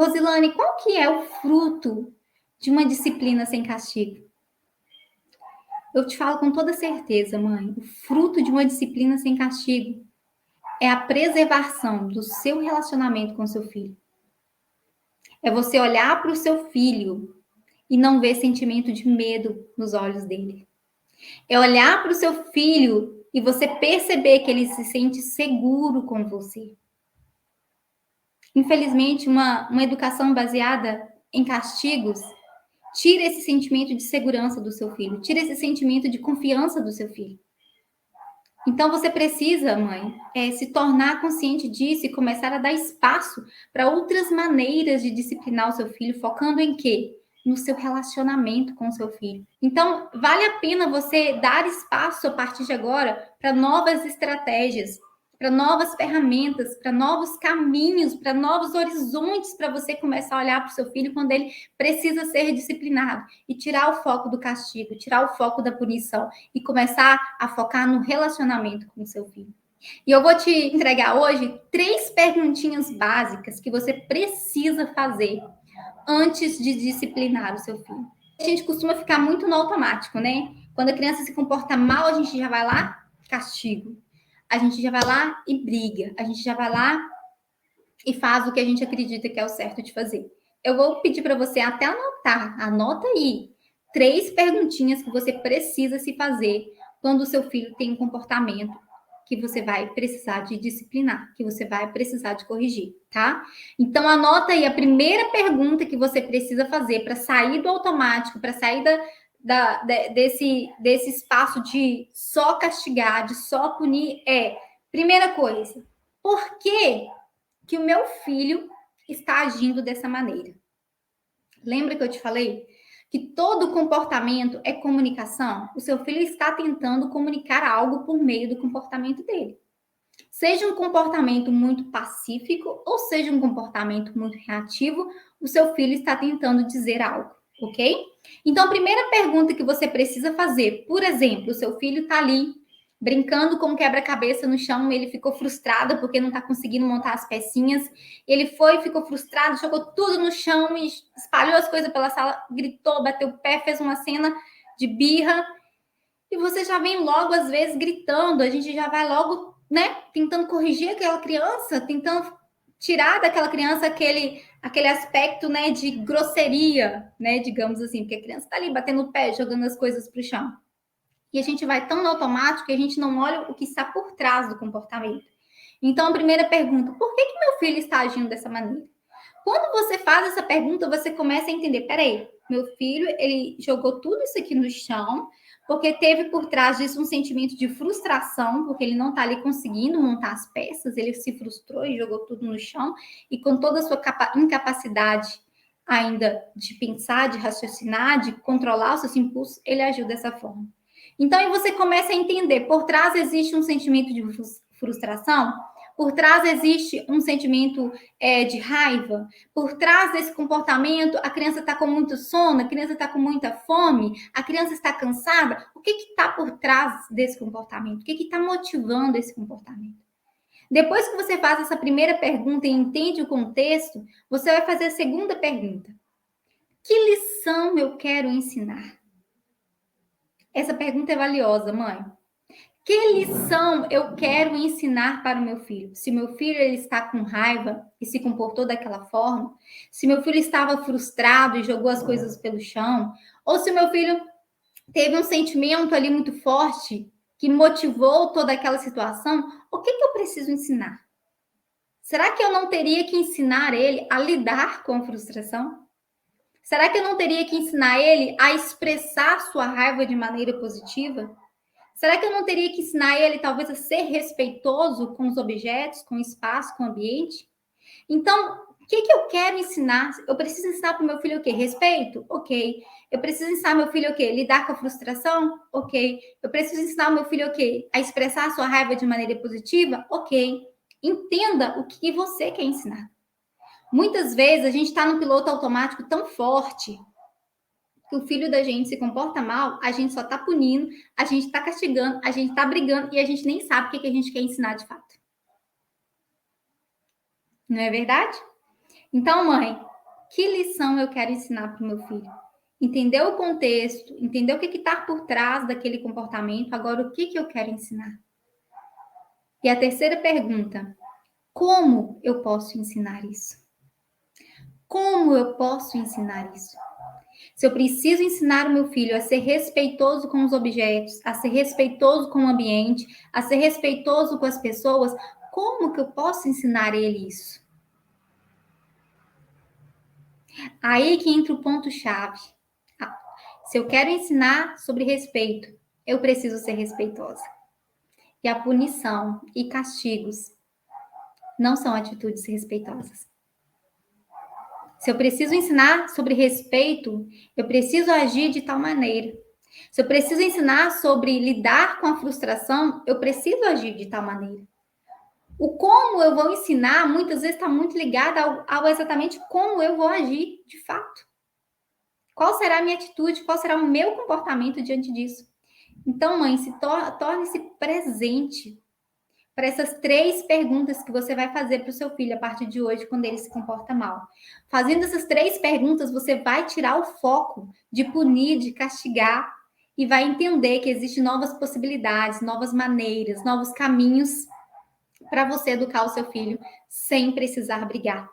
Rosilane, qual que é o fruto de uma disciplina sem castigo? Eu te falo com toda certeza, mãe. O fruto de uma disciplina sem castigo é a preservação do seu relacionamento com seu filho. É você olhar para o seu filho e não ver sentimento de medo nos olhos dele. É olhar para o seu filho e você perceber que ele se sente seguro com você. Infelizmente, uma educação baseada em castigos tira esse sentimento de segurança do seu filho, tira esse sentimento de confiança do seu filho. Então, você precisa, mãe, se tornar consciente disso e começar a dar espaço para outras maneiras de disciplinar o seu filho, focando em quê? No seu relacionamento com o seu filho. Então, vale a pena você dar espaço a partir de agora para novas estratégias, para novas ferramentas, para novos caminhos, para novos horizontes para você começar a olhar para o seu filho quando ele precisa ser disciplinado e tirar o foco do castigo, tirar o foco da punição e começar a focar no relacionamento com o seu filho. E eu vou te entregar hoje 3 perguntinhas básicas que você precisa fazer antes de disciplinar o seu filho. A gente costuma ficar muito no automático, né? Quando a criança se comporta mal, a gente já vai lá, castigo. A gente já vai lá e briga. A gente já vai lá e faz o que a gente acredita que é o certo de fazer. Eu vou pedir para você até anotar. Anota aí 3 perguntinhas que você precisa se fazer quando o seu filho tem um comportamento que você vai precisar de disciplinar, que você vai precisar de corrigir, tá? Então, anota aí a primeira pergunta que você precisa fazer para sair do automático, para sair desse espaço de só castigar, de só punir, primeira coisa, por que o meu filho está agindo dessa maneira? Lembra que eu te falei que todo comportamento é comunicação? O seu filho está tentando comunicar algo por meio do comportamento dele. Seja um comportamento muito pacífico ou seja um comportamento muito reativo, o seu filho está tentando dizer algo, ok? Então, a primeira pergunta que você precisa fazer, por exemplo, o seu filho está ali brincando com um quebra-cabeça no chão, ele ficou frustrado porque não está conseguindo montar as pecinhas. Ele foi, ficou frustrado, jogou tudo no chão e espalhou as coisas pela sala, gritou, bateu o pé, fez uma cena de birra. E você já vem logo, às vezes, gritando, a gente já vai logo, né, tentando corrigir aquela criança, tentando tirar daquela criança aquele aspecto, né, de grosseria, né, digamos assim, porque a criança está ali batendo o pé, jogando as coisas para o chão. E a gente vai tão no automático que a gente não olha o que está por trás do comportamento. Então, a primeira pergunta, por que meu filho está agindo dessa maneira? Quando você faz essa pergunta, você começa a entender, peraí, meu filho, ele jogou tudo isso aqui no chão, porque teve por trás disso um sentimento de frustração, porque ele não está ali conseguindo montar as peças, ele se frustrou e jogou tudo no chão, e com toda a sua incapacidade ainda de pensar, de raciocinar, de controlar os seus impulsos, ele agiu dessa forma. Então, aí você começa a entender, por trás existe um sentimento de frustração, por trás existe um sentimento de raiva, por trás desse comportamento, a criança está com muito sono, a criança está com muita fome, a criança está cansada. O que está por trás desse comportamento? O que está motivando esse comportamento? Depois que você faz essa primeira pergunta e entende o contexto, você vai fazer a segunda pergunta. Que lição eu quero ensinar? Essa pergunta é valiosa, mãe. Que lição eu quero ensinar para o meu filho? Se meu filho ele está com raiva e se comportou daquela forma, se meu filho estava frustrado e jogou as coisas pelo chão, ou se meu filho teve um sentimento ali muito forte que motivou toda aquela situação, o que eu preciso ensinar? Será que eu não teria que ensinar ele a lidar com a frustração? Será que eu não teria que ensinar ele a expressar sua raiva de maneira positiva? Será que eu não teria que ensinar ele, talvez, a ser respeitoso com os objetos, com o espaço, com o ambiente? Então, o que eu quero ensinar? Eu preciso ensinar para o meu filho o quê? Respeito? Ok. Eu preciso ensinar meu filho o quê? Lidar com a frustração? Ok. Eu preciso ensinar o meu filho o quê? A expressar a sua raiva de maneira positiva? Ok. Entenda o que você quer ensinar. Muitas vezes a gente está no piloto automático tão forte que o filho da gente se comporta mal, a gente só tá punindo, a gente tá castigando, a gente tá brigando e a gente nem sabe o que a gente quer ensinar de fato. Não é verdade? Então, mãe, Que lição eu quero ensinar para o meu filho? Entender o contexto, entender o que está por trás daquele comportamento, agora o que eu quero ensinar? E a terceira pergunta, como eu posso ensinar isso? Como eu posso ensinar isso? Se eu preciso ensinar o meu filho a ser respeitoso com os objetos, a ser respeitoso com o ambiente, a ser respeitoso com as pessoas, como que eu posso ensinar ele isso? Aí que entra o ponto-chave. Se eu quero ensinar sobre respeito, eu preciso ser respeitosa. E a punição e castigos não são atitudes respeitosas. Se eu preciso ensinar sobre respeito, eu preciso agir de tal maneira. Se eu preciso ensinar sobre lidar com a frustração, eu preciso agir de tal maneira. O como eu vou ensinar, muitas vezes está muito ligado ao exatamente como eu vou agir de fato. Qual será a minha atitude, qual será o meu comportamento diante disso? Então, mãe, torne-se presente para essas 3 perguntas que você vai fazer para o seu filho a partir de hoje, quando ele se comporta mal. Fazendo essas 3 perguntas, você vai tirar o foco de punir, de castigar, e vai entender que existem novas possibilidades, novas maneiras, novos caminhos para você educar o seu filho sem precisar brigar.